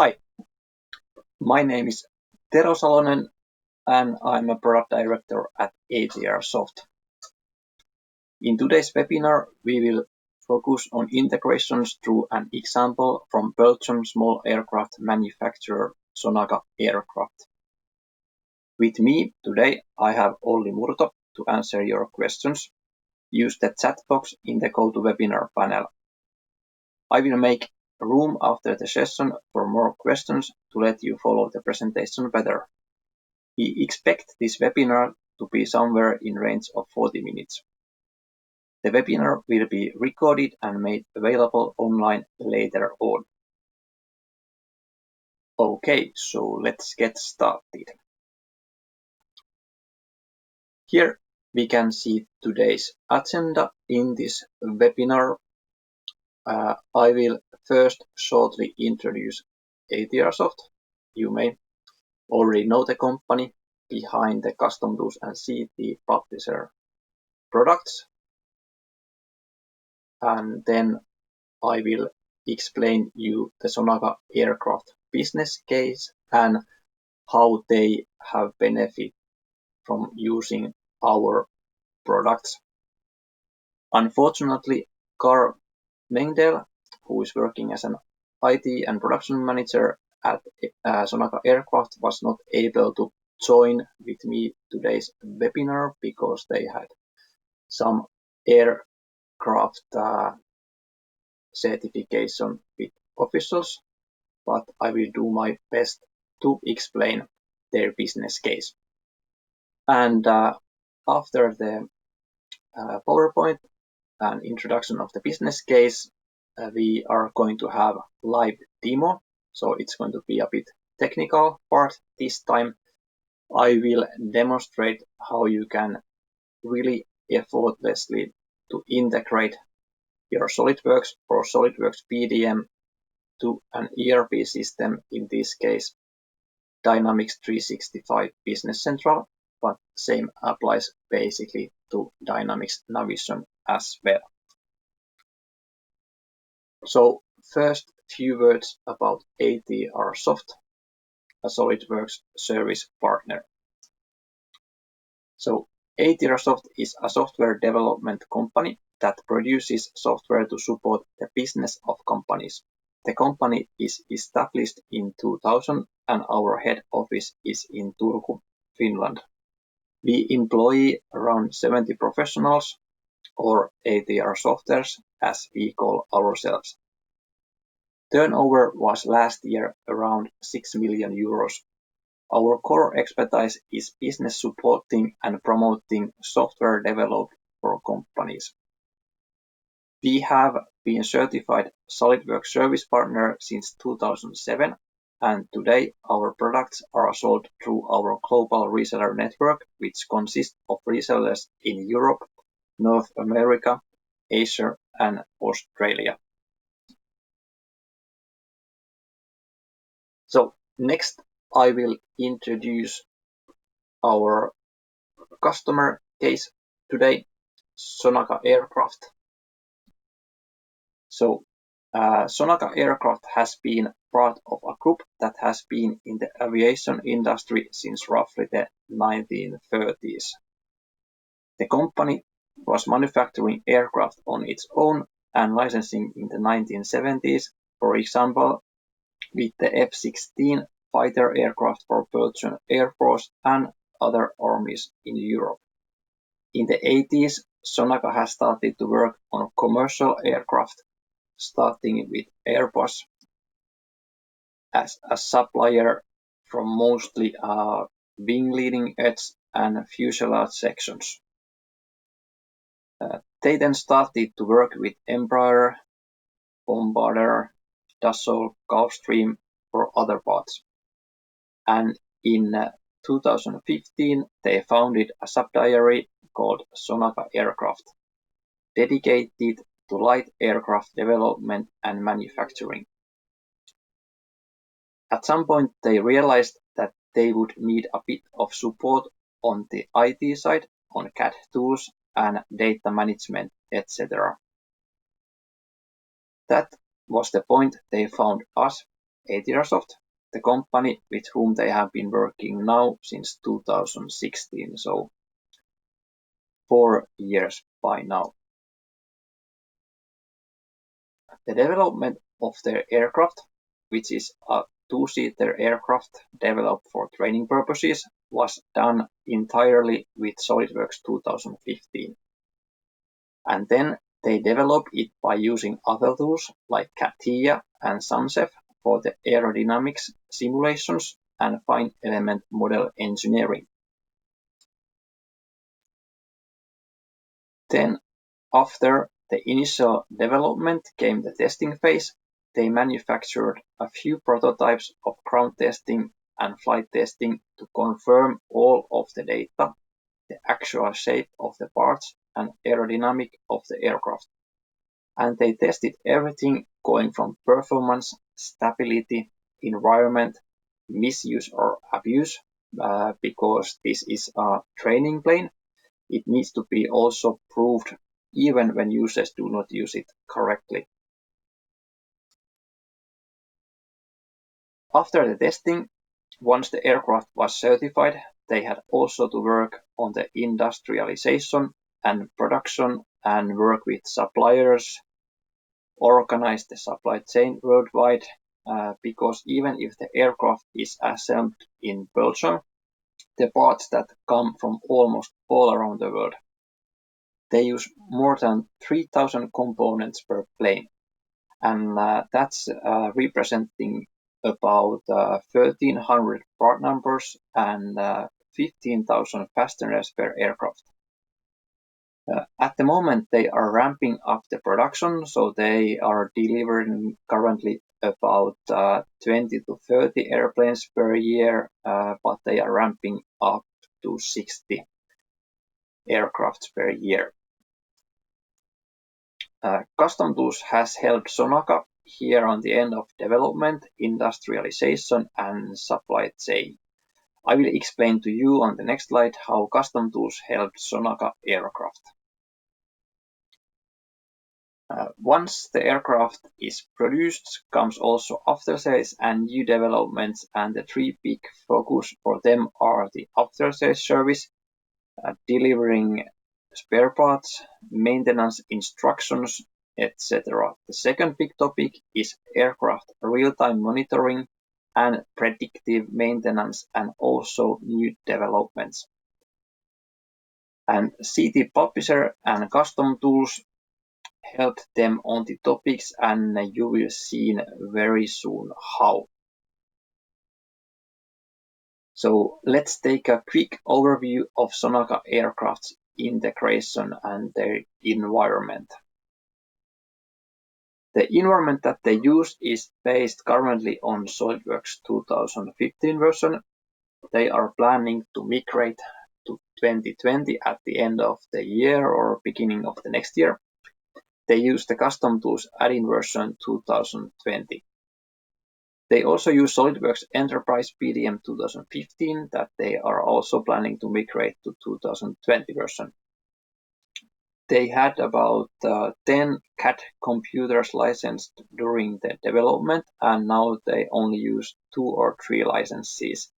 Hi, my name is Tero Salonen and I'm a product director at Arsoft. In today's webinar, we will focus on integrations through an example from Belgium small aircraft manufacturer Sonaka Aircraft. With me today, I have Olli Murto to answer your questions. Use the chat box in the GoToWebinar panel. I will make room after the session for more questions to let you follow the presentation better. We expect this webinar to be somewhere in range of 40 minutes. The webinar will be recorded and made available online later on. Okay, so let's get started. Here we can see today's agenda in this webinar. I will first shortly introduce Arsoft. You may already know the company behind the CustomTools and CT publisher products. And then I will explain you the Sonaka Aircraft business case and how they have benefit from using our products. Unfortunately, Carl Mengdel, who is working as an IT and production manager at Sonaka Aircraft, was not able to join with me today's webinar because they had some aircraft certification with officials, but I will do my best to explain their business case. And after the PowerPoint and introduction of the business case, we are going to have live demo. So it's going to be a bit technical part this time. I will demonstrate how you can really effortlessly to integrate your SolidWorks or SolidWorks PDM to an ERP system, in this case Dynamics 365 Business Central, but same applies basically to Dynamics Navision as well. So first, few words about Arsoft, a SolidWorks service partner. So Arsoft is a software development company that produces software to support the business of companies. The company is established in 2000 and our head office is in Turku, Finland. We employ around 70 professionals, or Arsofters as we call ourselves. Turnover was last year around 6 million euros. Our core expertise is business supporting and promoting software developed for companies. We have been certified SolidWorks service partner since 2007, and today our products are sold through our global reseller network, which consists of resellers in Europe, North America, Asia, and Australia. So next, I will introduce our customer case today, Sonaka Aircraft. So Sonaka Aircraft has been part of a group that has been in the aviation industry since roughly the 1930s. The company was manufacturing aircraft on its own and licensing in the 1970s, for example, with the F-16 fighter aircraft for Belgian Air Force and other armies in Europe. In the 80s, Sonaka has started to work on commercial aircraft, starting with Airbus as a supplier from mostly wing leading edge and fuselage sections. They then started to work with Embraer, Bombardier, Dassault, Gulfstream for other parts. And in 2015, they founded a subsidiary called Sonaka Aircraft, dedicated to light aircraft development and manufacturing. At some point, they realized that they would need a bit of support on the IT side, on CAD tools and data management, etc. That was the point they found us, Arsoft, the company with whom they have been working now since 2016, so 4 years by now. The development of their aircraft, which is a two-seater aircraft developed for training purposes, was done entirely with SOLIDWORKS 2015. And then they developed it by using other tools like CATIA and SAMSEF for the aerodynamics simulations and fine element model engineering. Then, after the initial development came the testing phase. They manufactured a few prototypes of ground testing and flight testing to confirm all of the data, the actual shape of the parts and aerodynamic of the aircraft. And they tested everything going from performance, stability, environment, misuse or abuse, because this is a training plane. It needs to be also proved even when users do not use it correctly. After the testing, once the aircraft was certified, they had also to work on the industrialization and production and work with suppliers, organize the supply chain worldwide, because even if the aircraft is assembled in Belgium, the parts that come from almost all around the world. They use more than 3,000 components per plane, and that's representing about 1,300 part numbers and 15,000 fasteners per aircraft. At the moment, they are ramping up the production, so they are delivering currently about 20 to 30 airplanes per year, but they are ramping up to 60 aircrafts per year. CustomTools has helped Sonaka here on the end of development, industrialization and supply chain. I will explain to you on the next slide how CustomTools helped Sonaka Aircraft. Once the aircraft is produced, comes also after sales and new developments, and the three big focus for them are the after sales service, delivering spare parts, maintenance instructions, etc. The second big topic is aircraft real-time monitoring and predictive maintenance and also new developments. And CT Publisher and CustomTools helped them on the topics, and you will see very soon how. So let's take a quick overview of Sonaka Aircraft's integration and their environment. The environment that they use is based currently on SOLIDWORKS 2015 version. They are planning to migrate to 2020 at the end of the year or beginning of the next year. They use the CustomTools add-in version 2020. They also use SOLIDWORKS Enterprise PDM 2015 that they are also planning to migrate to 2020 version. They had about 10 CAD computers licensed during the development, and now they only use 2 or 3 licenses.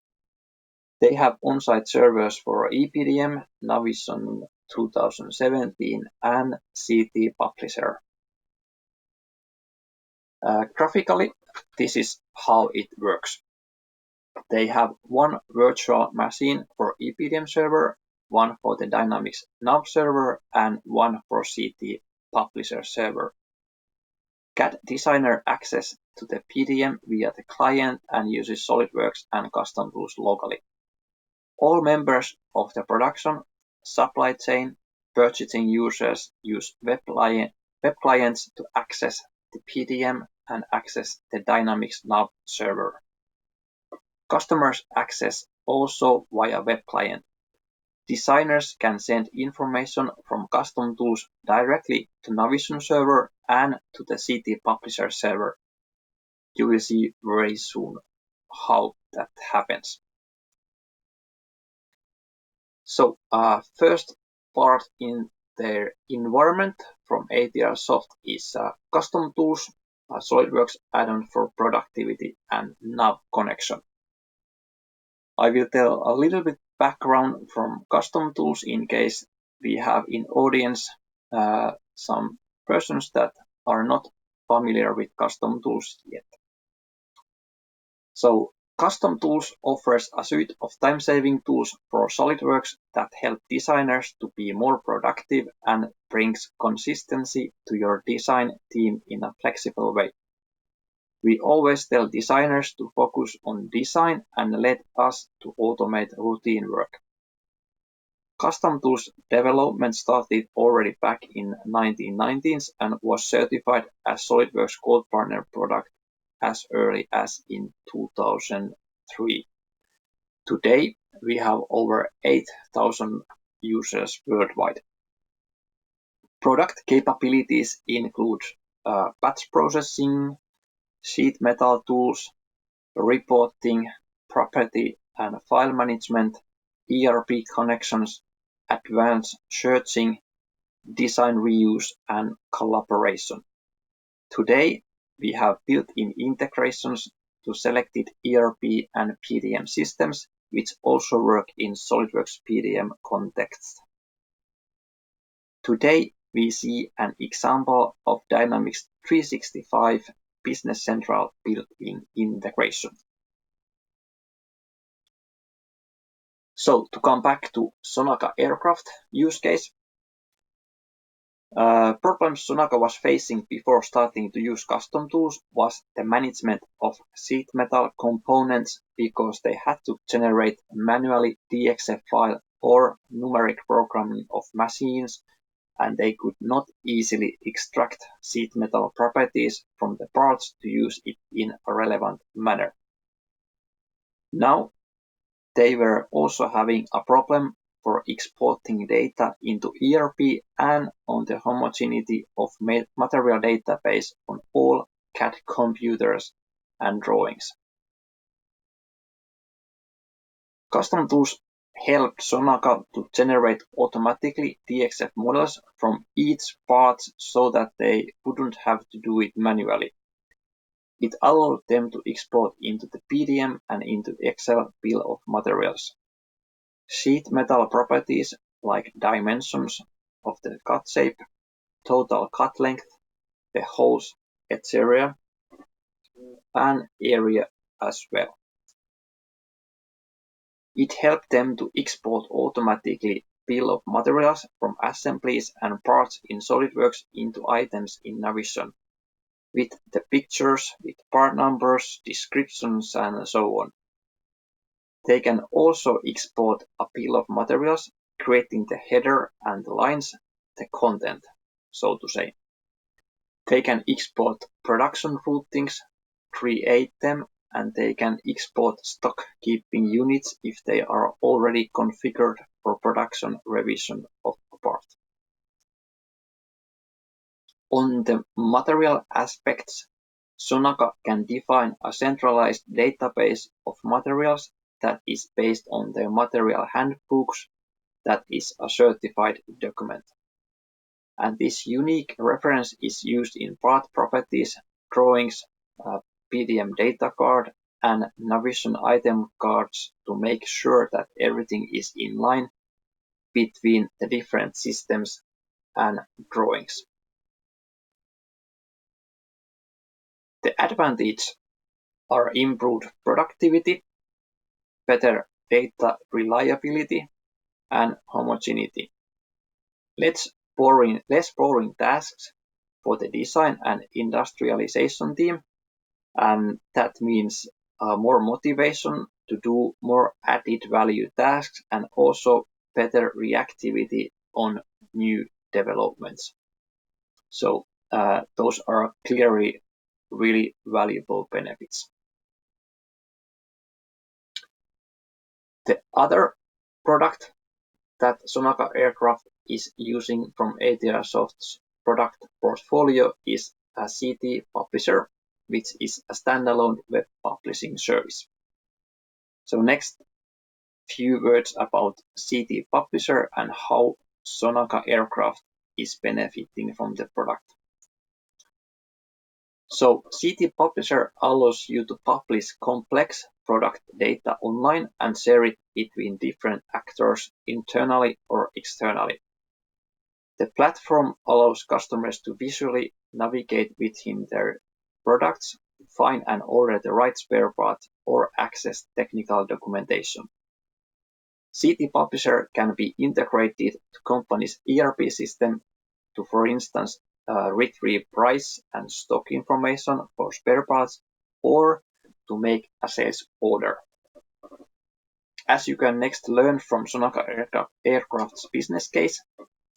They have on-site servers for EPDM, Navision 2017 and CT Publisher. Graphically, this is how it works. They have one virtual machine for EPDM server, one for the Dynamics NAV server, and one for CT Publisher server. CAD designer access to the PDM via the client and uses SOLIDWORKS and CustomTools locally. All members of the production, supply chain, purchasing users use web clients to access the PDM and access the Dynamics NAV server. Customers access also via web client. Designers can send information from CustomTools directly to Navision server and to the CT Publisher server. You will see very soon how that happens. So first part in their environment from Arsoft is CustomTools. a SolidWorks add-on for productivity and nav connection. I will tell a little bit background from CustomTools in case we have in audience some persons that are not familiar with CustomTools yet. So CustomTools offers a suite of time-saving tools for SolidWorks that help designers to be more productive and brings consistency to your design team in a flexible way. We always tell designers to focus on design and let us to automate routine work. CustomTools development started already back in 1990s and was certified as SolidWorks Gold Partner product as early as in 2003. Today, we have over 8,000 users worldwide. Product capabilities include batch processing, sheet metal tools, reporting, property and file management, ERP connections, advanced searching, design reuse, and collaboration. Today, we have built-in integrations to selected ERP and PDM systems, which also work in SolidWorks PDM context. Today, we see an example of Dynamics 365 Business Central built-in integration. So to come back to Sonaka Aircraft use case, problems Sonaka was facing before starting to use CustomTools was the management of sheet metal components because they had to generate manually DXF file or numeric programming of machines, and they could not easily extract sheet metal properties from the parts to use it in a relevant manner. Now, they were also having a problem for exporting data into ERP and on the homogeneity of material database on all CAD computers and drawings. CustomTools helped Sonaka to generate automatically DXF models from each part so that they wouldn't have to do it manually. It allowed them to export into the PDM and into Excel bill of materials. Sheet metal properties like dimensions of the cut shape, total cut length, the holes, etc., and area as well. It helped them to export automatically bill of materials from assemblies and parts in SolidWorks into items in Navision, with the pictures, with part numbers, descriptions, and so on. They can also export a bill of materials, creating the header and the lines, the content, so to say. They can export production routings, create them, and they can export stock keeping units if they are already configured for production revision of a part. On the material aspects, Sonaka can define a centralized database of materials that is based on the material handbooks that is a certified document. And this unique reference is used in part properties, drawings, PDM data card, and Navision item cards to make sure that everything is in line between the different systems and drawings. The advantages are improved productivity, better data reliability, and homogeneity. Less boring tasks for the design and industrialization team, and that means more motivation to do more added value tasks and also better reactivity on new developments. So those are clearly really valuable benefits. The other product that Sonaka Aircraft is using from Arsoft's product portfolio is a CT Publisher, which is a standalone web publishing service. So next, few words about CT Publisher and how Sonaka Aircraft is benefiting from the product. So CT Publisher allows you to publish complex product data online and share it between different actors internally or externally. The platform allows customers to visually navigate within their products, find and order the right spare part, or access technical documentation. CT Publisher can be integrated to company's ERP system to, for instance, retrieve price and stock information for spare parts or to make a sales order. As you can next learn from Sonaka Aircraft's business case,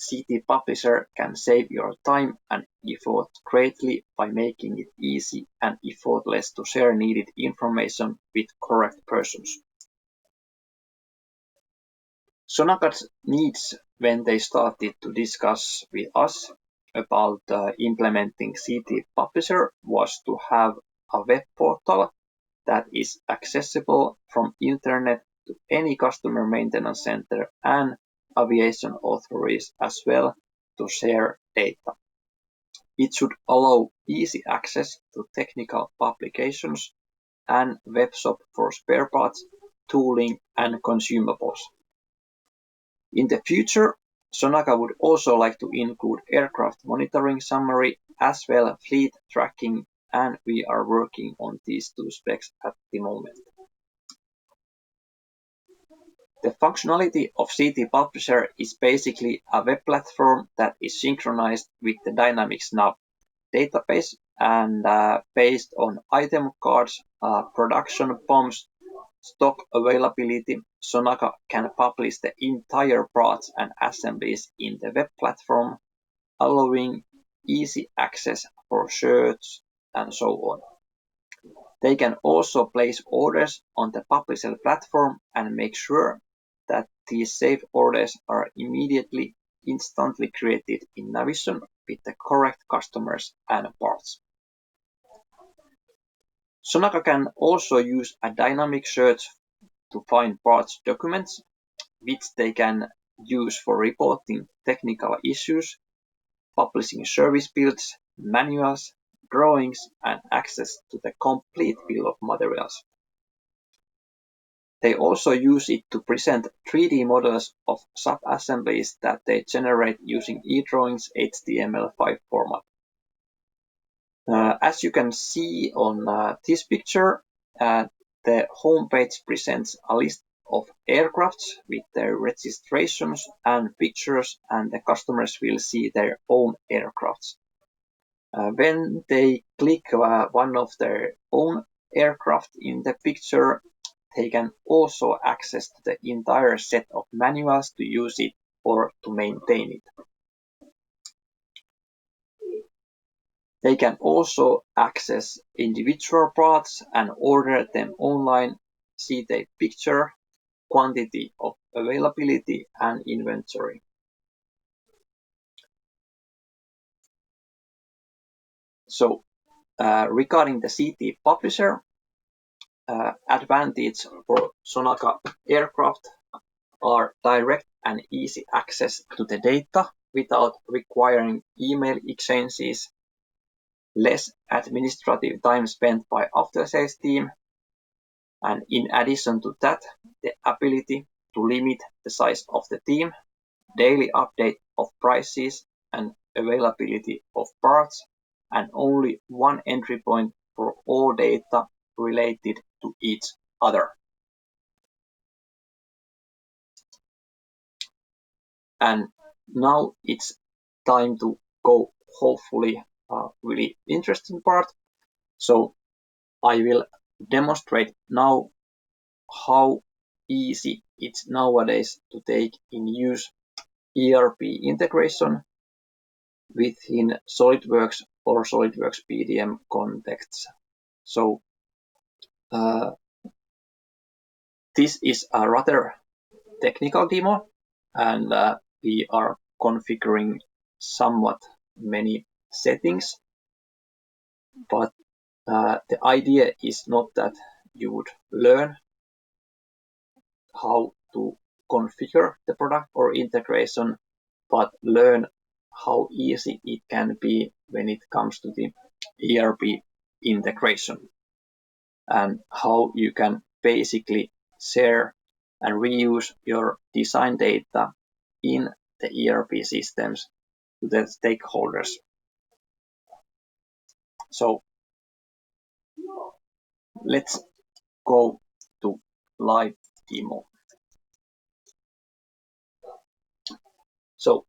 CT Publisher can save your time and effort greatly by making it easy and effortless to share needed information with correct persons. Sonaka's needs when they started to discuss with us about implementing CT Publisher was to have a web portal that is accessible from internet to any customer maintenance center and aviation authorities as well to share data. It should allow easy access to technical publications and web shop for spare parts, tooling and consumables. In the future, Sonaka would also like to include aircraft monitoring summary as well as fleet tracking, and we are working on these two specs at the moment. The functionality of CT Publisher is basically a web platform that is synchronized with the Dynamics NAV database and based on item cards, production BOMs, stock availability, Sonaka can publish the entire parts and assemblies in the web platform, allowing easy access for search and so on. They can also place orders on the publisher platform and make sure that these saved orders are instantly created in Navision with the correct customers and parts. Sonaka can also use a dynamic search to find parts documents, which they can use for reporting technical issues, publishing service builds, manuals, drawings, and access to the complete bill of materials. They also use it to present 3D models of sub-assemblies that they generate using eDrawings HTML5 format. As you can see on this picture, the homepage presents a list of aircrafts with their registrations and pictures, and the customers will see their own aircrafts. When they click one of their own aircraft in the picture, they can also access the entire set of manuals to use it or to maintain it. They can also access individual parts and order them online, see their picture, quantity of availability, and inventory. So, regarding the CT Publisher, advantage for Sonaka Aircraft are direct and easy access to the data without requiring email exchanges, less administrative time spent by after-sales team, and in addition to that, the ability to limit the size of the team, daily update of prices and availability of parts, and only one entry point for all data related to each other. And now it's time to go hopefully a really interesting part. So I will demonstrate now how easy it's nowadays to take in use ERP integration within SolidWorks or SolidWorks PDM contexts. So this is a rather technical demo, and we are configuring somewhat many settings, but the idea is not that you would learn how to configure the product or integration, but learn how easy it can be when it comes to the ERP integration and how you can basically share and reuse your design data in the ERP systems to the stakeholders. So let's go to live demo. So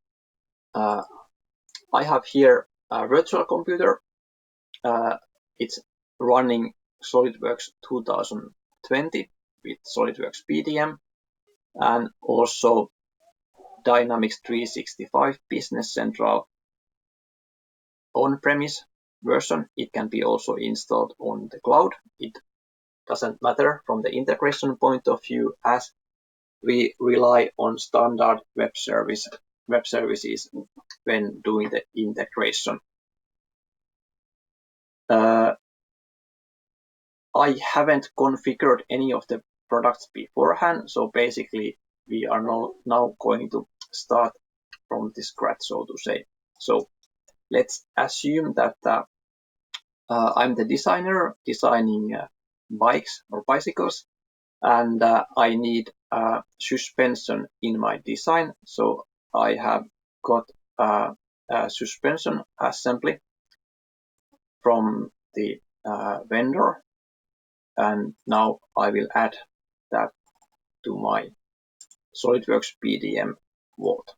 I have here a virtual computer. It's running SolidWorks 2020 with SolidWorks PDM and also Dynamics 365 Business Central on-premise version. It can be also installed on the cloud. It doesn't matter from the integration point of view, as we rely on standard web services when doing the integration. I haven't configured any of the products beforehand, so basically we are now going to start from the scratch, so to say. So let's assume that I'm the designer designing bikes or bicycles, and I need suspension in my design. So I have got a suspension assembly from the vendor, and now I will add that to my SolidWorks PDM vault.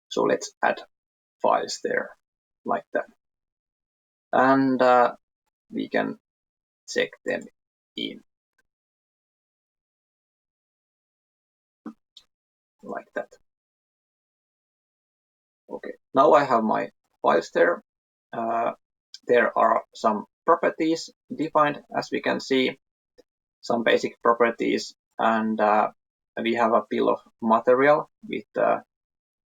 So let's add files there like that, and we can check them in like that. Okay, now I have my files there. There are some properties defined, as we can see, some basic properties, and we have a bill of material with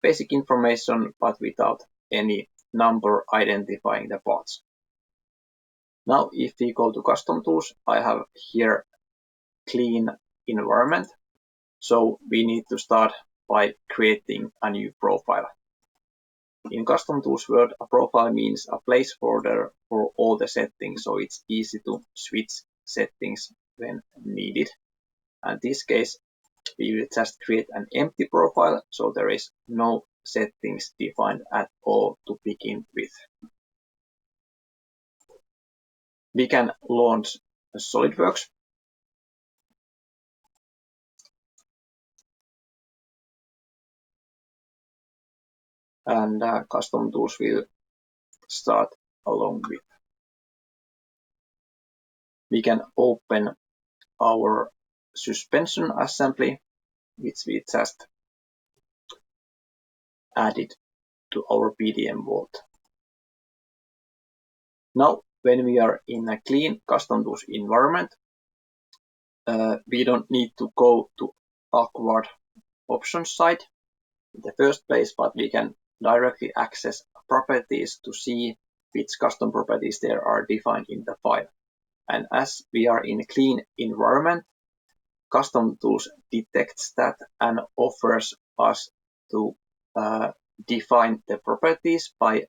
basic information but without any number identifying the parts. Now if we go to CustomTools, I have here clean environment, so we need to start by creating a new profile. In CustomTools world, a profile means a placeholder for all the settings, so it's easy to switch settings when needed. In this case, we will just create an empty profile, so there is no settings defined at all to begin with. We can launch SolidWorks. And CustomTools will start along with. We can open our suspension assembly, which we just added to our PDM vault. Now, when we are in a clean CustomTools environment, we don't need to go to awkward options side in the first place, but we can directly access properties to see which custom properties there are defined in the file. And as we are in a clean environment, CustomTools detects that and offers us to define the properties by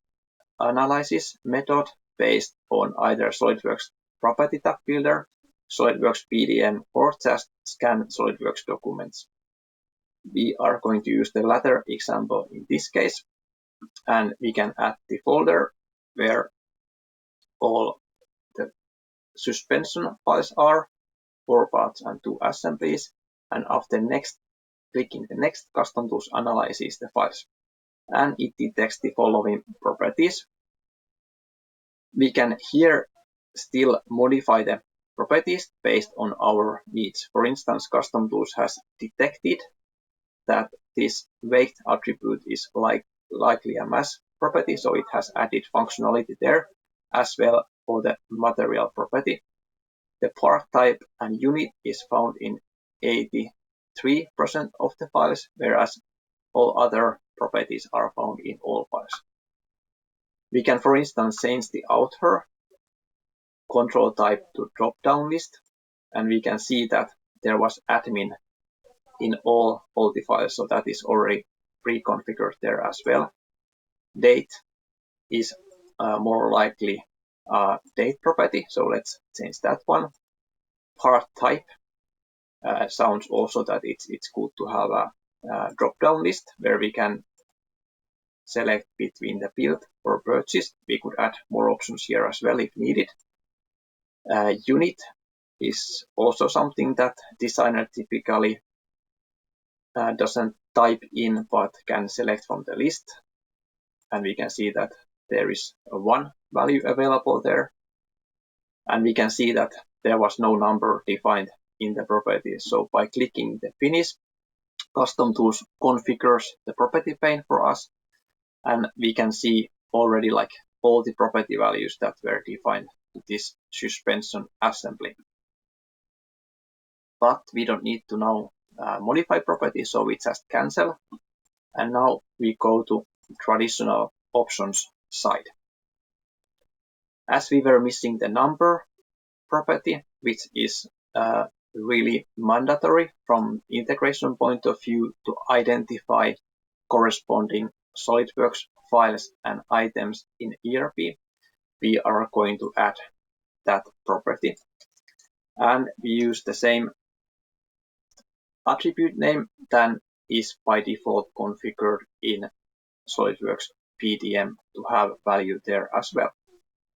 analysis method based on either SolidWorks Property Tab Builder, SolidWorks PDM, or just scan SolidWorks documents. We are going to use the latter example in this case, and we can add the folder where all the suspension files are, 4 parts and 2 assemblies, and after clicking the next, CustomTools analyzes the files, and it detects the following properties. We can here still modify the properties based on our needs. For instance, CustomTools has detected that this weight attribute is likely a mass property, so it has added functionality there, as well for the material property. The part type and unit is found in 83% of the files, whereas all other properties are found in all files. We can, for instance, change the author control type to drop-down list, and we can see that there was admin in all the files, so that is already pre-configured there as well. Date is more likely date property, so let's change that one. Part type sounds also that it's good to have a drop-down list where we can select between the build or purchase. We could add more options here as well if needed. Unit is also something that designer typically doesn't type in but can select from the list, and we can see that there is one value available there, and we can see that there was no number defined in the properties. So by clicking the finish, CustomTools configures the property pane for us, and we can see already like all the property values that were defined to this suspension assembly. But we don't need to now modify properties, so we just cancel. And now we go to traditional options side. As we were missing the number property, which is really mandatory from integration point of view to identify corresponding SolidWorks files and items in ERP, we are going to add that property. And we use the same attribute name than is by default configured in SolidWorks PDM to have value there as well.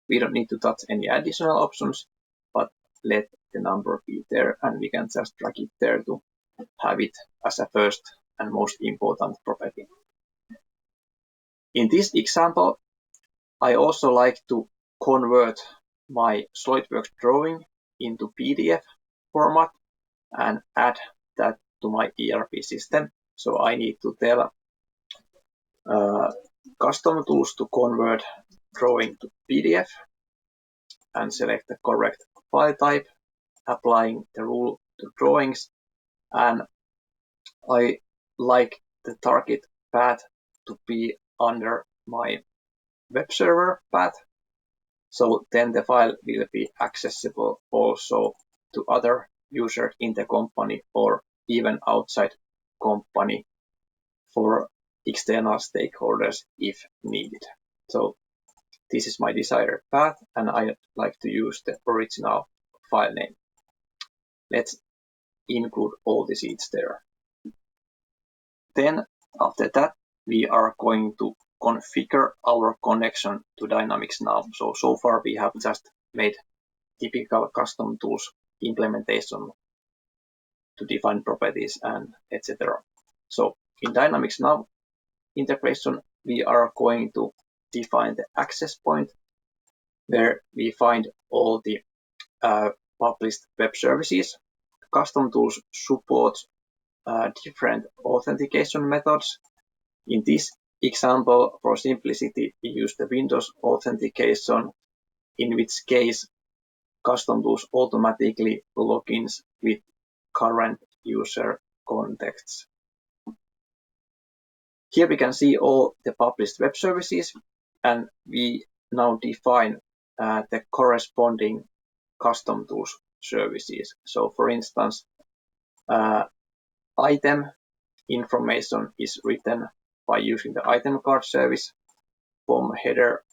We don't need to touch any additional options, but let the number be there, and we can just drag it there to have it as a first and most important property. In this example, I also like to convert my SolidWorks drawing into PDF format and add that to my ERP system. So I need to tell CustomTools to convert drawing to PDF and select the correct file type, applying the rule to drawings, and I like the target path to be under my web server path, so then the file will be accessible also to other users in the company or even outside company for external stakeholders if needed. So this is my desired path, and I like to use the original file name. Let's include all the sheets there. Then after that, we are going to configure our connection to Dynamics NAV. So far we have just made typical CustomTools implementation to define properties and etc. So in Dynamics NAV integration, we are going to define the access point where we find all the published web services. CustomTools supports different authentication methods. In this example, for simplicity, we use the Windows authentication, in which case CustomTools automatically logins with current user contacts. Here we can see all the published web services, and we now define the corresponding CustomTools services. So for instance, item information is written by using the item card service. BOM header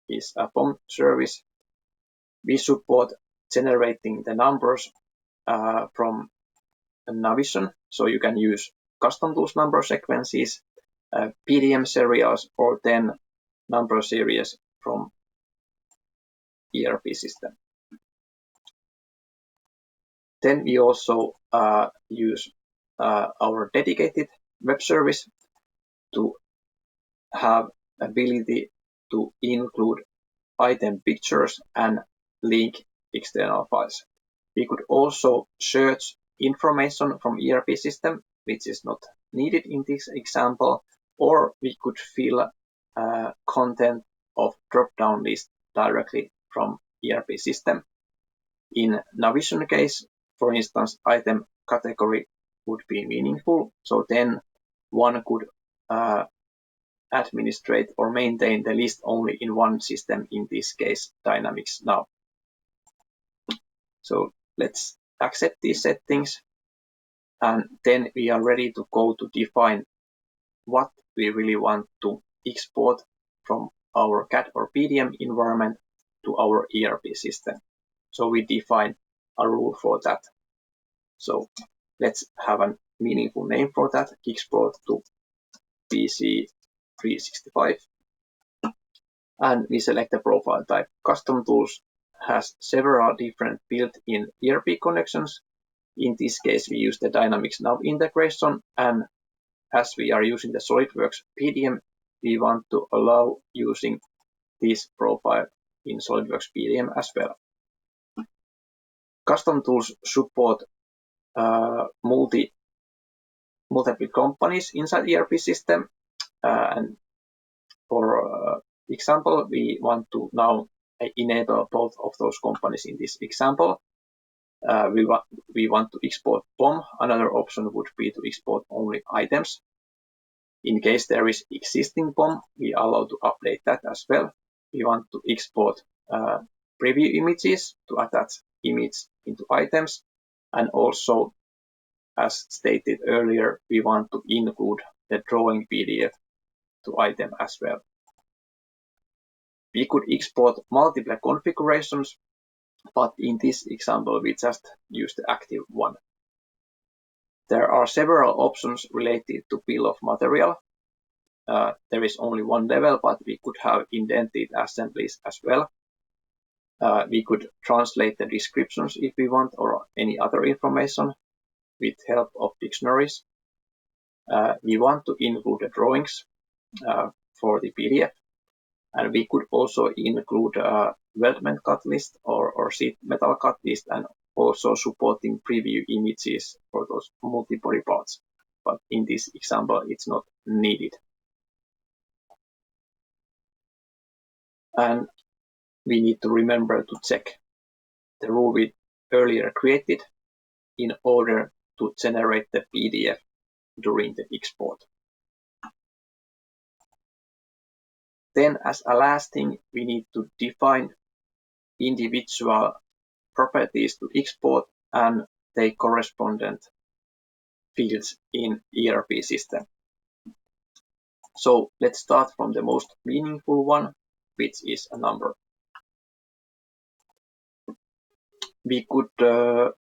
is a BOM service. We support generating the numbers from Navision, so you can use CustomTools number sequences, PDM serials, or then number series from ERP system. Then we also use our dedicated web service to have ability to include item pictures and link external files. We could also search information from ERP system, which is not needed in this example, or we could fill content of drop-down list directly from ERP system. In Navision case, for instance, item category would be meaningful, so then one could administrate or maintain the list only in one system, in this case Dynamics NAV. So let's accept these settings, and then we are ready to go to define what we really want to export from our CAD or PDM environment to our ERP system. So we define a rule for that. So let's have a meaningful name for that, export to PC 365. And we select the profile type. CustomTools has several different built-in ERP connections. In this case, we use the Dynamics NAV integration, and as we are using the SolidWorks PDM, we want to allow using this profile in SolidWorks PDM as well. CustomTools support multiple companies inside ERP system, and for example, we want to now enable both of those companies in this example. We want to export BOM. Another option would be to export only items. In case there is existing BOM, we allow to update that as well. We want to export preview images to attach image into items, and also, as stated earlier, we want to include the drawing PDF to item as well. We could export multiple configurations, but in this example, we just use the active one. There are several options related to bill of material. There is only one level, but we could have indented assemblies as well. We could translate the descriptions if we want, or any other information with help of dictionaries. We want to include the drawings for the PDF, and we could also include a weldment cut list or sheet metal cut list, and also supporting preview images for those multi-body parts. But in this example, it's not needed. And we need to remember to check the rule we earlier created in order to generate the PDF during the export. Then, as a last thing, we need to define individual properties to export and their correspondent fields in ERP system. So let's start from the most meaningful one, which is a number. We could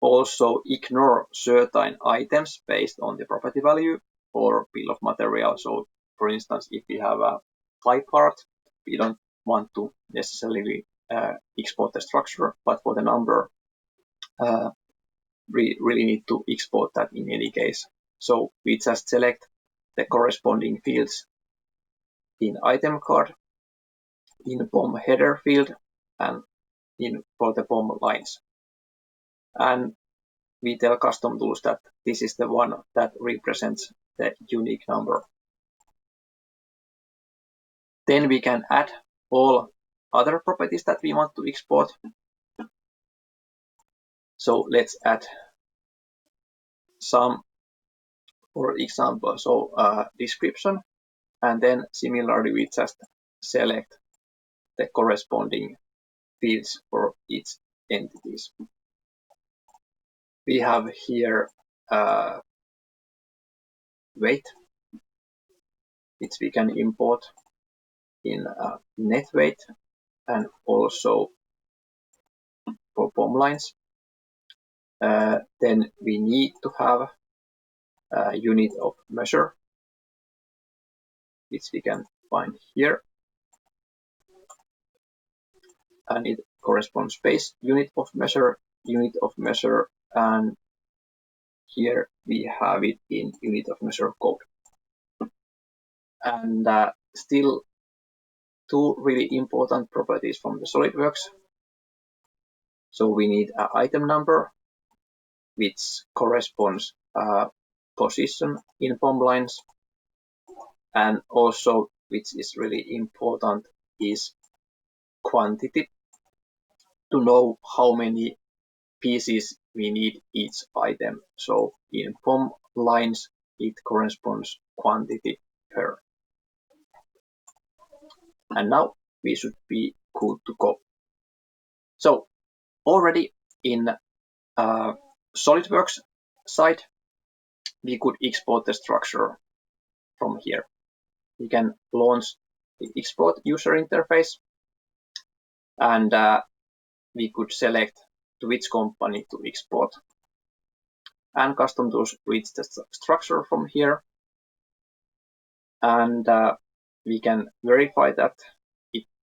also ignore certain items based on the property value or bill of material. So, for instance, if we have a fly part, we don't want to necessarily export the structure, but for the number, we really need to export that in any case. So we just select the corresponding fields in item card, in BOM header field, and for the BOM lines. And we tell CustomTools that this is the one that represents the unique number. Then we can add all other properties that we want to export. So let's add some, for example, description, and then similarly we just select the corresponding fields for each entities. We have here weight, which we can import in net weight, and also for BOM lines. Then we need to have a unit of measure, which we can find here, and it corresponds space unit of measure, and here we have it in unit of measure code. And still two really important properties from the SolidWorks. So we need an item number, which corresponds position in BOM lines, and also, which is really important, is quantity, to know how many pieces we need each item. So in BOM lines, it corresponds quantity per. And now we should be good to go. So already in SolidWorks side, we could export the structure from here. We can launch the export user interface, and we could select to which company to export. And CustomTools reads the structure from here, and we can verify that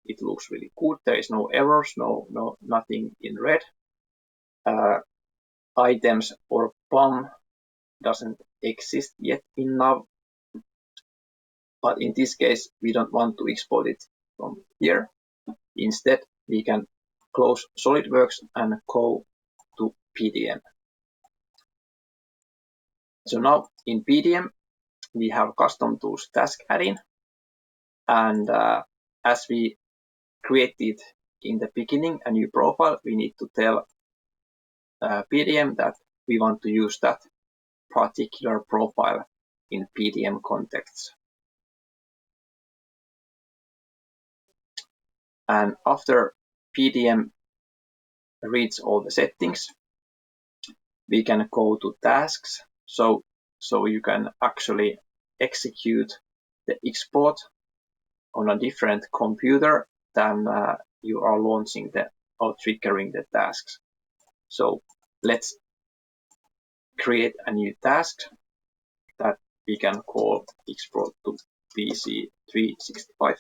it looks really good. There is no errors, nothing in red. Items or BOM doesn't exist yet in NAV, but in this case we don't want to export it from here. Instead, we can close SolidWorks and go to PDM. So now in PDM we have CustomTools task add-in, and as we created in the beginning a new profile, we need to tell PDM that we want to use that particular profile in PDM contexts. And after PDM reads all the settings, we can go to tasks. So you can actually execute the export on a different computer than you are launching or triggering the tasks. So let's create a new task that we can call export to PC 365.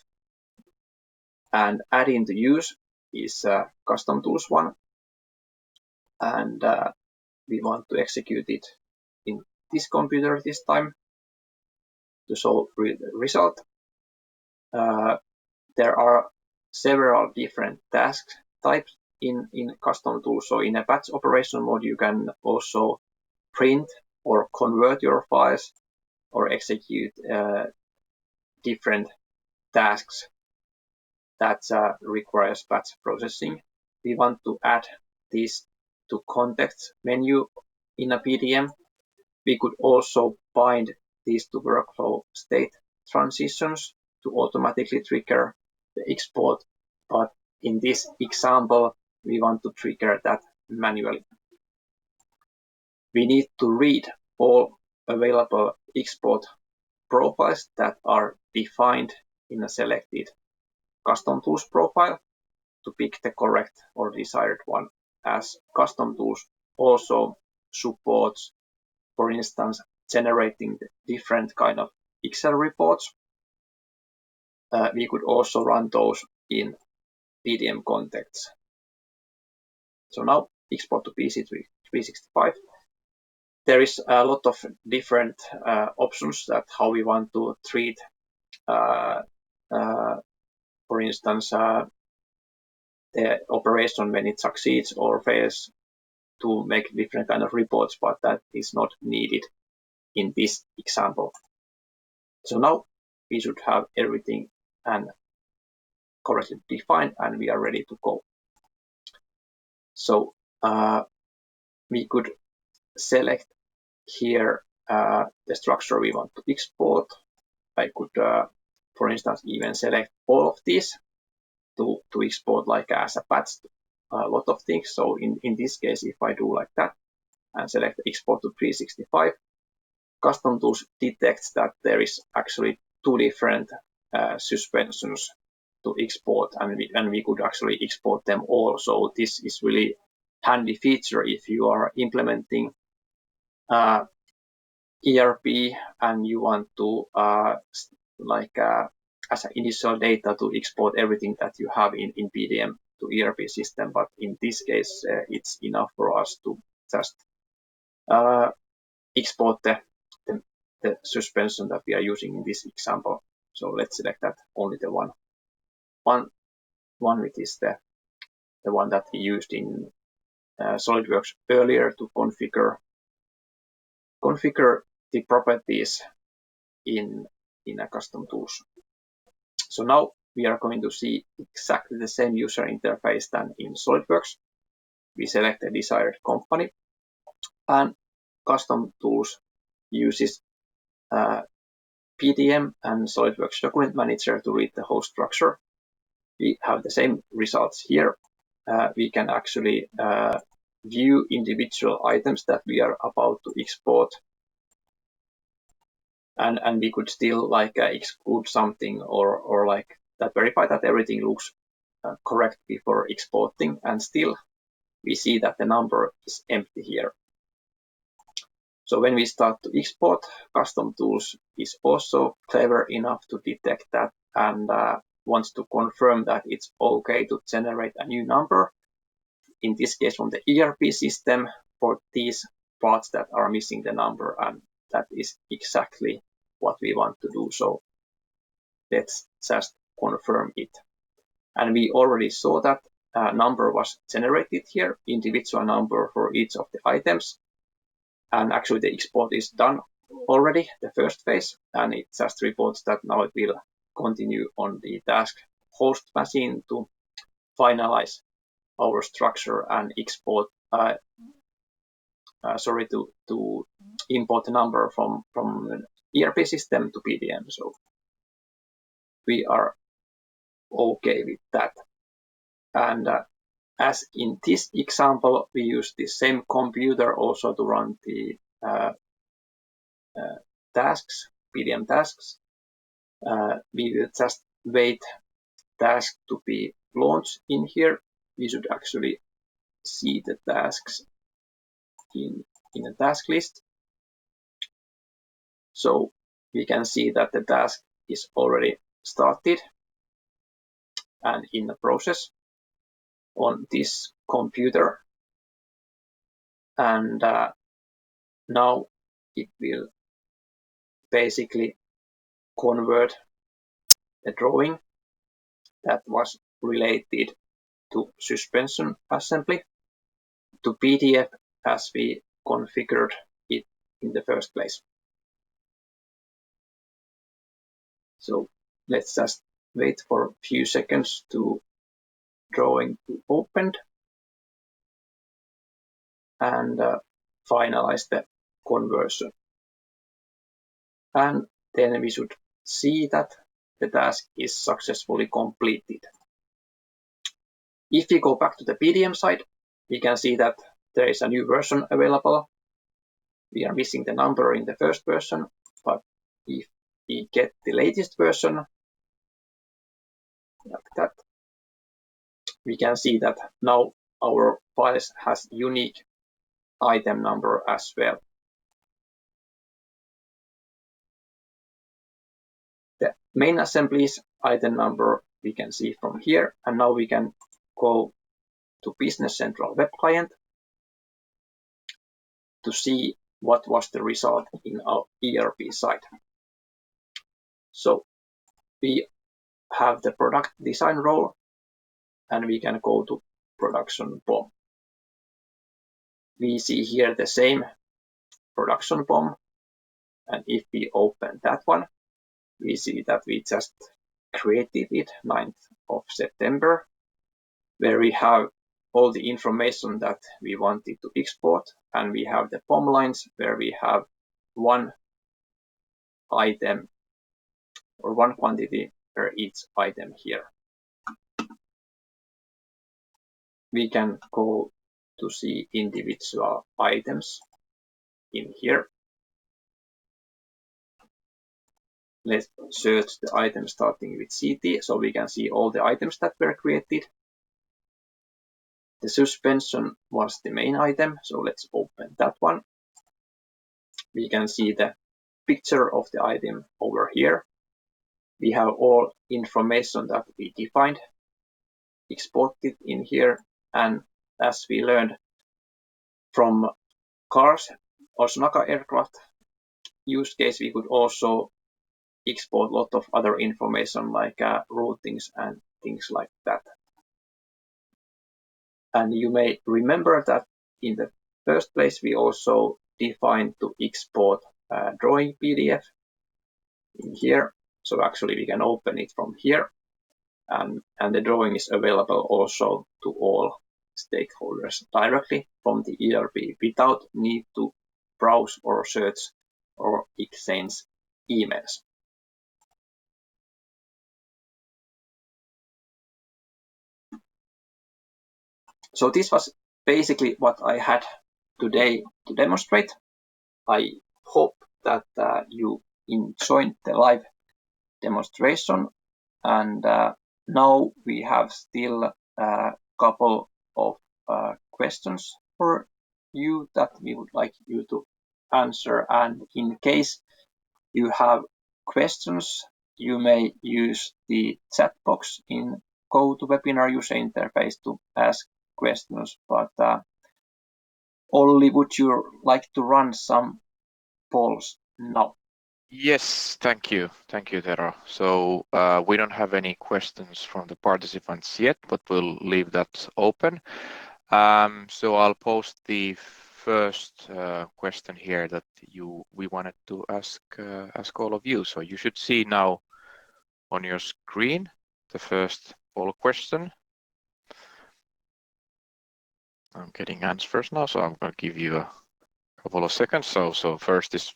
And add-in to use is CustomTools one, and we want to execute it in this computer this time to show the result. There are several different task types in CustomTools. So in a batch operation mode, you can also print or convert your files or execute different tasks that requires batch processing. We want to add this to context menu in a PDM. We could also bind these to workflow state transitions to automatically trigger the export, but in this example we want to trigger that manually. We need to read all available export profiles that are defined in a selected CustomTools profile to pick the correct or desired one, as CustomTools also supports, for instance, generating different kind of Excel reports. We could also run those in PDM contexts. So now export to PC 365. There is a lot of different options that how we want to treat, for instance, the operation when it succeeds or fails, to make different kind of reports, but that is not needed in this example. So now we should have everything and correctly defined, and we are ready to go. So we could select here the structure we want to export. I could, for instance, even select all of these to export like as a batch, a lot of things. So in this case, if I do like that and select export to 365, CustomTools detects that there is actually two different suspensions to export, and we could actually export them all. So this is really handy feature if you are implementing ERP and you want to as an initial data to export everything that you have in PDM to ERP system. But in this case, it's enough for us to just export the suspension that we are using in this example. So let's select that only the one which is the one that we used in SolidWorks earlier to configure the properties in a CustomTools. So now we are going to see exactly the same user interface than in SolidWorks. We select the desired company, and CustomTools uses PDM and SolidWorks Document Manager to read the whole structure. We have the same results here. We can actually view individual items that we are about to export, and we could still exclude something or verify that everything looks correct before exporting, and still we see that the number is empty here. So when we start to export, CustomTools is also clever enough to detect that and wants to confirm that it's okay to generate a new number, in this case from the ERP system, for these parts that are missing the number, and that is exactly what we want to do. So let's just confirm it. And we already saw that number was generated here, individual number for each of the items. And actually the export is done already, the first phase, and it just reports that now it will continue on the task host machine to finalize our structure and export, to import the number from an ERP system to PDM. So we are okay with that. And as in this example, we use the same computer also to run the tasks, PDM tasks. We will just wait task to be launched in here. We should actually see the tasks in a task list. So we can see that the task is already started and in the process on this computer. And now it will basically convert the drawing that was related to suspension assembly to PDF as we configured it in the first place. So let's just wait for a few seconds to drawing to opened and finalize the conversion. And then we should see that the task is successfully completed. If we go back to the PDM side, we can see that there is a new version available. We are missing the number in the first version, but if we get the latest version, like that, we can see that now our files has unique item number as well. The main assemblies item number we can see from here, and now we can go to Business Central Web Client to see what was the result in our ERP side. So we have the product design role, and we can go to production BOM. We see here the same production BOM, and if we open that one, we see that we just created it 9th of September, where we have all the information that we wanted to export, and we have the BOM lines where we have one item or one quantity per each item here. We can go to see individual items in here. Let's search the item starting with CT, so we can see all the items that were created. The suspension was the main item, so let's open that one. We can see the picture of the item over here. We have all information that we defined, exported in here, and as we learned from cars or Sonaka Aircraft use case, we could also export a lot of other information like routings and things like that. And you may remember that in the first place we also defined to export drawing PDF in here. So actually we can open it from here, and the drawing is available also to all stakeholders directly from the ERP without need to browse or search or exchange emails. So this was basically what I had today to demonstrate. I hope that you enjoyed the live demonstration, And now we have still a couple of questions for you that we would like you to answer. And in case you have questions, you may use the chat box in GoToWebinar user interface to ask questions. But Olli, would you like to run some polls now? Yes, thank you. Thank you, Tero. So we don't have any questions from the participants yet, but we'll leave that open. So I'll post the first question here that we wanted to ask all of you. So you should see now on your screen the first poll question. I'm getting answers now, so I'm going to give you a couple of seconds. So first is,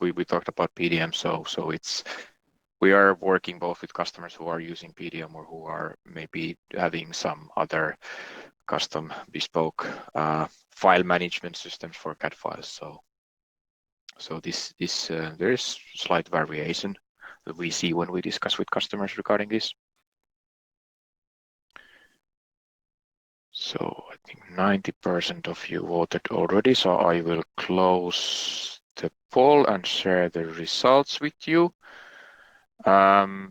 we talked about PDM, so we are working both with customers who are using PDM or who are maybe having some other custom bespoke file management systems for CAD files. So this there is slight variation that we see when we discuss with customers regarding this. So I think 90% of you voted already, so I will close the poll and share the results with you. Yeah,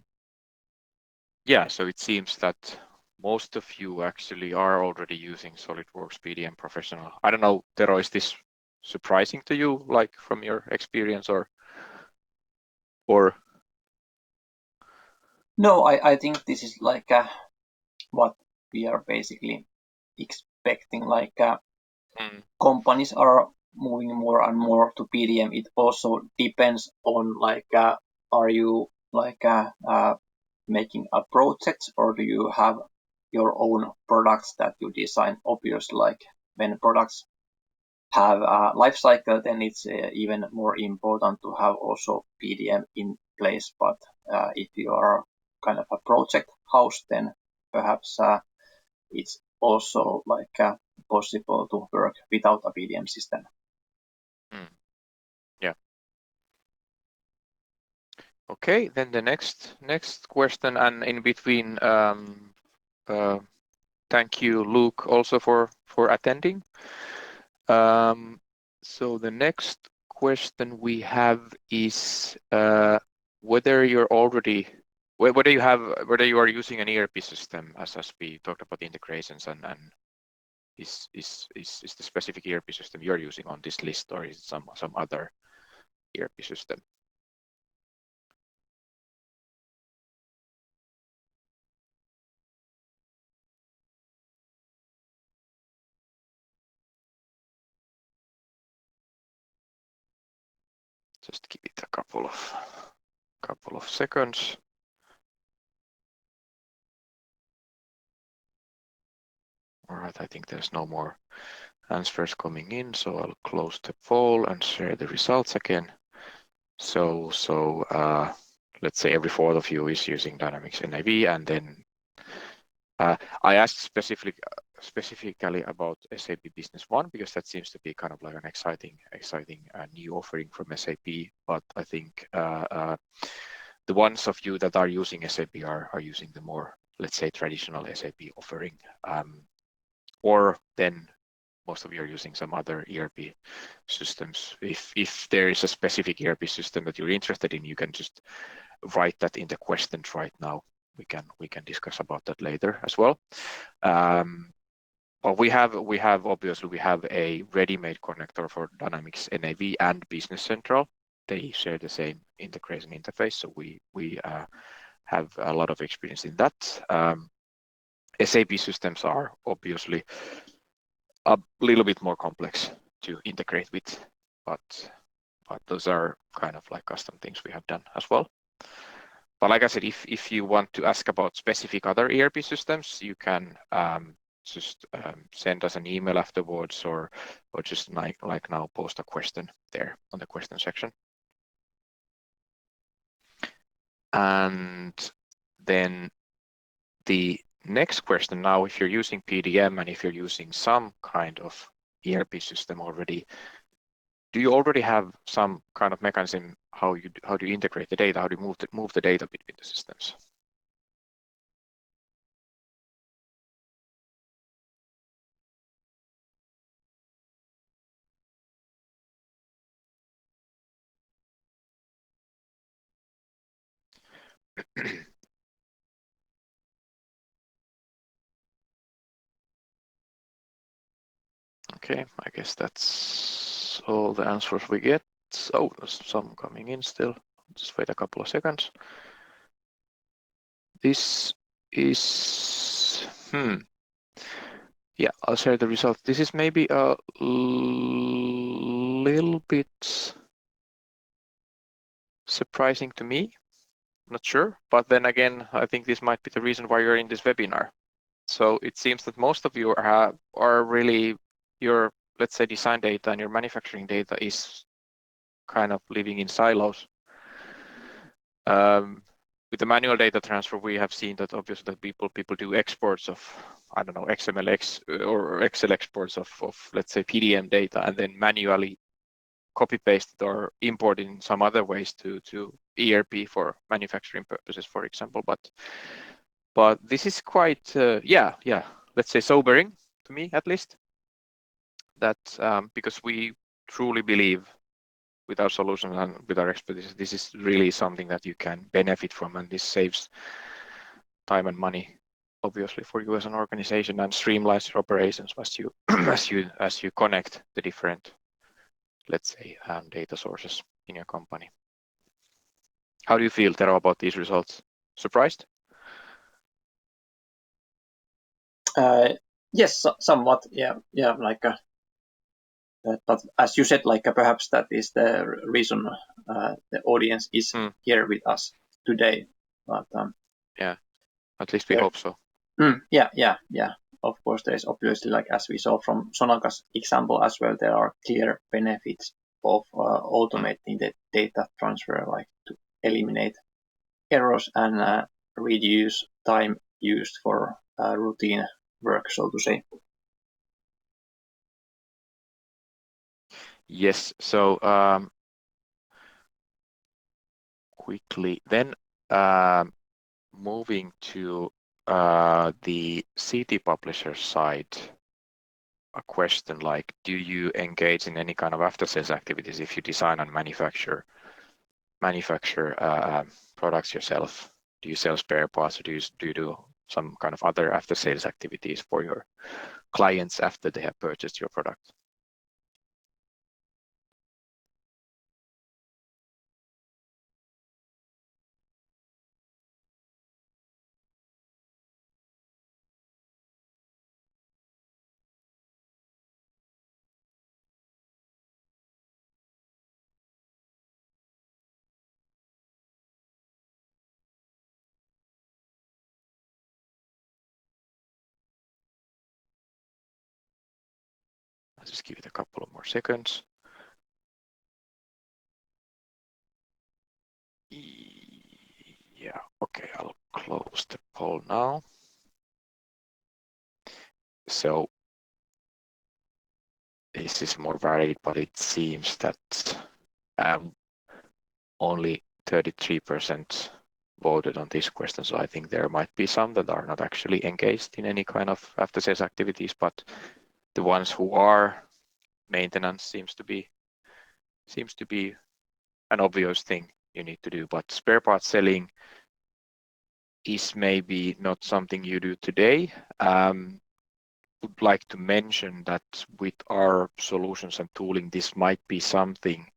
so it seems that most of you actually are already using SolidWorks PDM Professional. I don't know, Tero, is this surprising to you, like from your experience, or? No, I think this is like what we are basically expecting. Like companies are moving more and more to PDM. It also depends on like are you like making a project, or do you have your own products that you design? Obviously, like when products have a life cycle, then it's even more important to have also PDM in place. But if you are kind of a project house, then perhaps it's also like possible to work without a PDM system. Yeah. Okay, then the next question, and in between, thank you, Luke, also for attending. So the next question we have is whether you are using an ERP system, as we talked about the integrations, and is the specific ERP system you're using on this list, or is it some other ERP system? Just give it a couple of seconds. All right, I think there's no more answers coming in, so I'll close the poll and share the results again. So let's say every fourth of you is using Dynamics NAV, and then I asked specifically about SAP Business One because that seems to be kind of like an exciting new offering from SAP. But I think the ones of you that are using SAP are using the more, let's say, traditional SAP offering, or then most of you are using some other ERP systems. If there is a specific ERP system that you're interested in, you can just write that in the questions right now. We can discuss about that later as well. But we have a ready-made connector for Dynamics NAV and Business Central. They share the same integration interface, so we have a lot of experience in that. SAP systems are obviously a little bit more complex to integrate with, but those are kind of like custom things we have done as well. But like I said, if you want to ask about specific other ERP systems, you can just send us an email afterwards, or just like now post a question there on the question section. And then the next question now, if you're using PDM and if you're using some kind of ERP system already, do you already have some kind of mechanism how do you integrate the data? How do you move the data between the systems? Okay, I guess that's all the answers we get. Oh, there's some coming in still. Just wait a couple of seconds. This is, yeah, I'll share the result. This is maybe a little bit surprising to me. Not sure, but then again, I think this might be the reason why you're in this webinar. So it seems that most of you are really your, let's say, design data and your manufacturing data is kind of living in silos. With the manual data transfer, we have seen that obviously that people do exports of, I don't know, XMLX or Excel exports of let's say PDM data, and then manually copy paste it or import it in some other ways to ERP for manufacturing purposes, for example. But this is quite let's say sobering to me, at least, that because we truly believe with our solution and with our expertise, this is really something that you can benefit from, and this saves time and money, obviously, for you as an organization, and streamlines your operations as you connect the different, let's say, data sources in your company. How do you feel, Tero, about these results? Surprised? Yes, somewhat. Yeah, like but as you said, like perhaps that is the reason the audience is here with us today. But yeah, at least we hope so. Yeah. Of course, there is obviously, like as we saw from Sonaka's example as well, there are clear benefits of automating the data transfer, like to eliminate errors and reduce time used for routine work, so to say. Yes. So quickly then, moving to the CD publisher side, a question like, do you engage in any kind of after-sales activities if you design and manufacture products yourself? Do you sell spare parts, or do you do some kind of other after-sales activities for your clients after they have purchased your product? I'll just give it a couple of more seconds. Yeah, okay, I'll close the poll now. So this is more varied, but it seems that only 33% voted on this question. So I think there might be some that are not actually engaged in any kind of after-sales activities, but the ones who are, maintenance seems to be an obvious thing you need to do. But spare parts selling is maybe not something you do today. Would like to mention that with our solutions and tooling, this might be something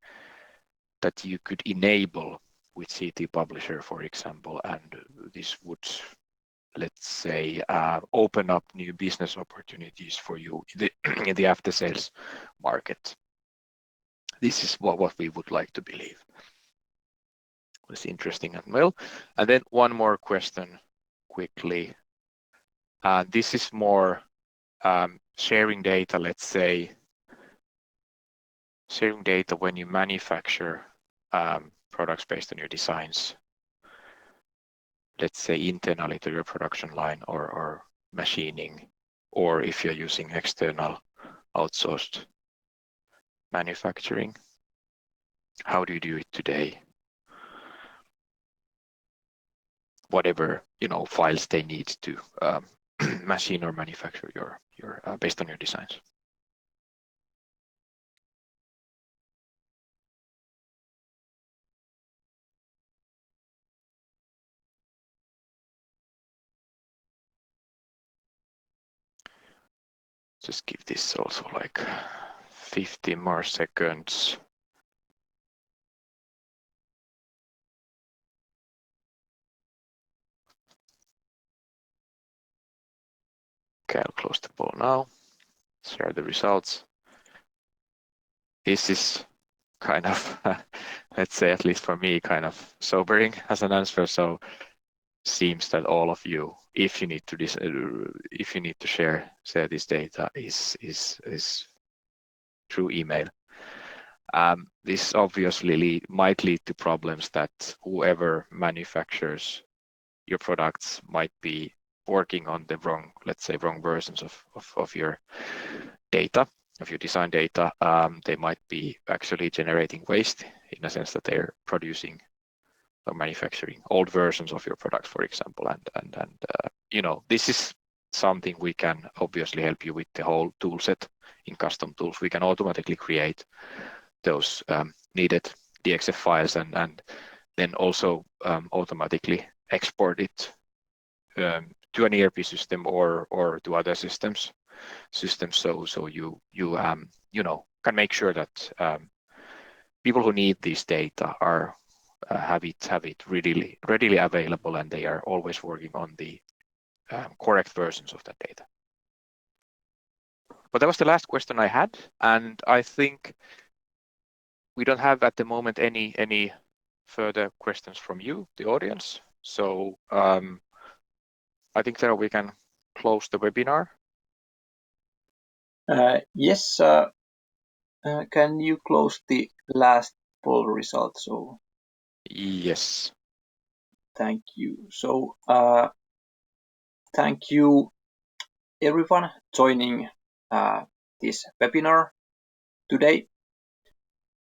that you could enable with CT Publisher, for example, and this would, let's say, open up new business opportunities for you in the after sales market. This is what we would like to believe. It's interesting as well. And then one more question quickly. This is more sharing data, let's say, sharing data when you manufacture products based on your designs, let's say internally to your production line or machining, or if you're using external outsourced manufacturing. How do you do it today? whatever files they need to machine or manufacture your based on your designs. Just give this also like 50 more seconds. Okay, I'll close the poll now. Share the results. This is kind of, let's say, at least for me, kind of sobering as an answer. So seems that all of you, if you need to share this data, is through email. This obviously might lead to problems that whoever manufactures your products might be working on the wrong, let's say, wrong versions of your data, of your design data. They might be actually generating waste in a sense that they're producing or manufacturing old versions of your products, for example. And this is something we can obviously help you with the whole tool set in CustomTools. We can automatically create those needed DXF files and then also automatically export it to an ERP system or to other systems. So you can make sure that people who need this data are have it readily available, and they are always working on the correct versions of that data. But that was the last question I had, and I think we don't have at the moment any further questions from you, the audience. So I think that we can close the webinar. Yes, can you close the last poll result? So yes. Thank you. So thank you everyone joining this webinar today.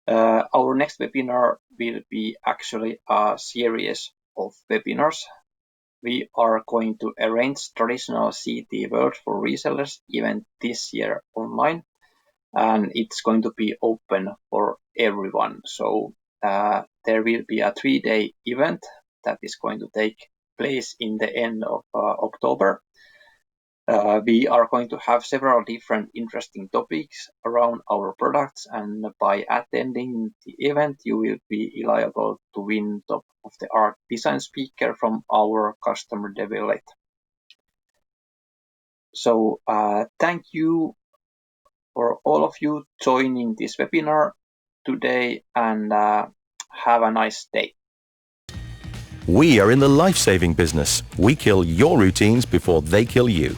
Our next webinar will be actually a series of webinars. We are going to arrange traditional CT World for Resellers event this year online, and it's going to be open for everyone. So there will be a 3-day event that is going to take place in the end of October. We are going to have several different interesting topics around our products, and by attending the event, you will be eligible to win top of the art design speaker from our customer development. So thank you for all of you joining this webinar today, and have a nice day. We are in the life-saving business. We kill your routines before they kill you.